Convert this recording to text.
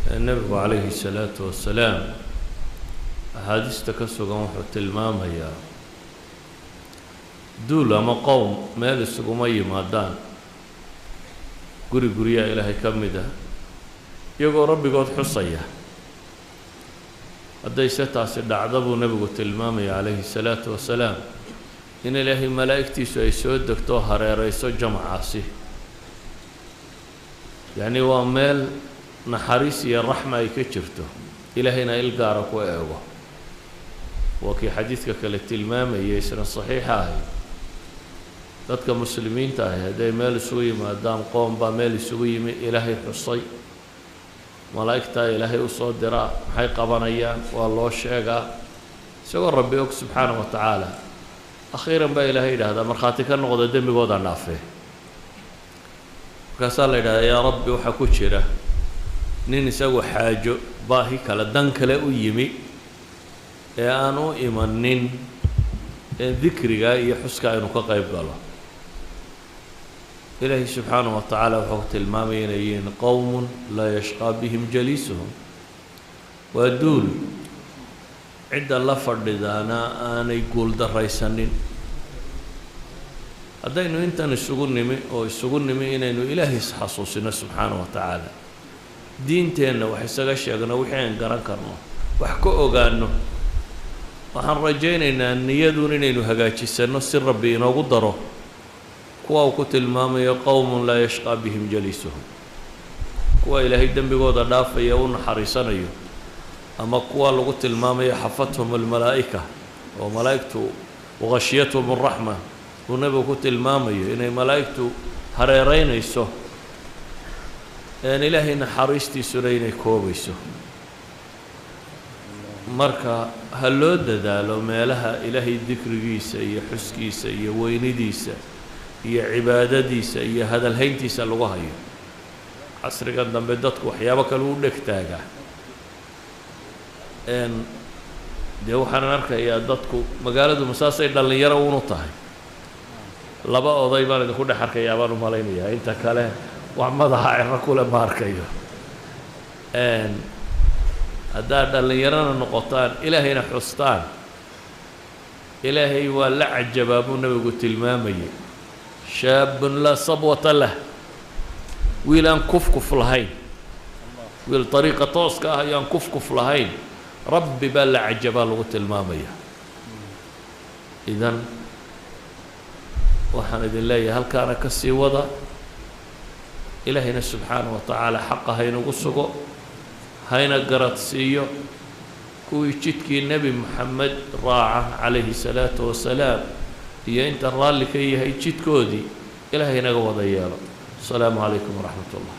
النبي عليه الصلاة والسلام أحاديث تكسوغان وحو tilmaamaya duul ama qowm meel isuguma yimaadaan guriga ilaahay ka mid ah iyagoo rabbigood xusaya hadday se taasi dhacdo buu nabigu tilmaamaya calayhi salaatu wasalaam in ilaahay malaa'igtiisu ay soo degto hareerayso jamacaasi yacni waa meel naxariis iyo raxma ay ka jirto ilaahayna il gaara ku eego waa kii xadiidka kale tilmaamayay isna saxiixa ahay dadka muslimiinta ah hadday meel isugu yimaadaan qoom baa meel isugu yimi ilaahay xusay malaa'igtaa ilaahay u soo diraa maxay qabanayaan waa loo sheegaa isagoo rabbi og subxaanahu wa tacaala akhiiran baa ilaahay yidhaahdaa markhaati ka noqda dembigooda dhaafee markaasaa la yidhahdaa yaa rabbi waxaa ku jira nin isagu xaajo baahi kale dan kale u yimi ee aan u imanin dikriga iyo xuska inuu ka qayb galo ilaahay subxaanahu wa tacaala wuxuu tilmaamaya inay yihiin qowmun laa yashqaa bihim jaliisuhum waa duul cidda la fadhidaana aanay guuldarraysanin haddaynu intan isugu nimi inaynu ilaahay isxasuusino subxaanahu wa tacaala diinteenna wax isaga sheegno wixii aan garan karno wax ka ogaano waxaan rajaynaynaa niyaduun inaynu hagaajisano si rabbi inoogu daro kuwa uu ku tilmaamayo qowmun laa yashqaa bihim jaliisuhum kuwa ilaahay dembigooda dhaafaya u naxariisanayo ama kuwa lagu tilmaamayo xafathum almalaa'ika oo malaa'igtu waqashiyatuhum alraxma uu nabigu ku tilmaamayo inay malaa'igtu hareeraynayso ilaahay naxariistiisuna inay koobayso marka ha loo dadaalo meelaha ilaahay dikrigiisa iyo xuskiisa iyo weynidiisa iyo cibaadadiisa iyo hadalhayntiisa lagu hayo casrigan dambe dadku waxyaabo kale u dhegtaagaa dee waxaan arkayaa dadku magaaladu masaasay dhallinyaro unu tahay laba oday baan idinku dhex arkayaa baan u malaynayaa inta kale wax madaxa ciro kule ma arkayo haddaad dhallinyarana noqotaan ilaahayna xustaan ilaahay waa la cajabaa buu nabigu tilmaamayay shaabun laa sabwata lah wiil aan kufkuf lahayn wiil dariiqa tooska ah iyo aan kufkuf lahayn rabbi baa la cajabaa lagu tilmaamaya idan waxaan idin leeyahay halkaana ka sii wada ilaahayna subxaanahu wa tacaala xaqa haynagu sugo hayna garad siiyo kuwii jidkii nebi moxamed raaca calayhi salaatu wasalaam iyo inta raalli ka yahay jidkoodii ilaahay naga wada yeelo asalaamu calaykum waraxmat ullah